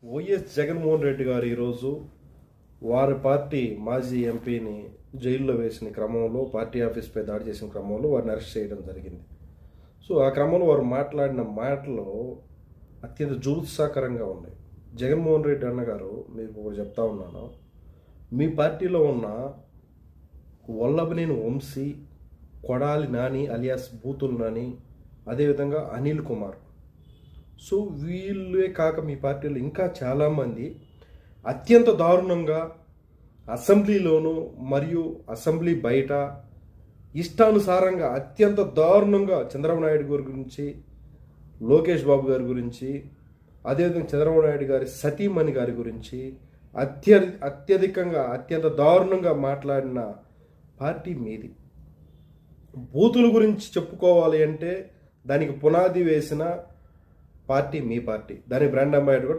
YS Jaganmohan Reddy గారు ఈరోజు వారి పార్టీ మాజీ ఎంపీని జైల్లో వేసిన క్రమంలో, పార్టీ ఆఫీస్పై దాడి చేసిన క్రమంలో వారిని అరెస్ట్ చేయడం జరిగింది. సో ఆ క్రమంలో వారు మాట్లాడిన మాటలు అత్యంత జుగుత్సాకరంగా ఉన్నాయి. జగన్మోహన్ రెడ్డి అన్నగారు, మీకు ఒకటి చెప్తా ఉన్నాను, మీ పార్టీలో ఉన్న వల్లభనేని వంశీ, కొడాలి నాని అలియాస్ బూతుల్ నాని, అదేవిధంగా అనిల్ కుమార్, సో వీళ్ళే కాక మీ పార్టీలో ఇంకా చాలామంది అత్యంత దారుణంగా అసెంబ్లీలోనూ మరియు అసెంబ్లీ బయట ఇష్టానుసారంగా అత్యంత దారుణంగా చంద్రబాబు నాయుడు గారి గురించి, లోకేష్ బాబు గారి గురించి, అదేవిధంగా చంద్రబాబు నాయుడు గారి సతీమణి గారి గురించి అత్యధికంగా అత్యంత దారుణంగా మాట్లాడిన పార్టీ మీది. బూతుల గురించి చెప్పుకోవాలి అంటే దానికి పునాది వేసిన పార్టీ మీ పార్టీ, దాని బ్రాండ్ అంబాసిడర్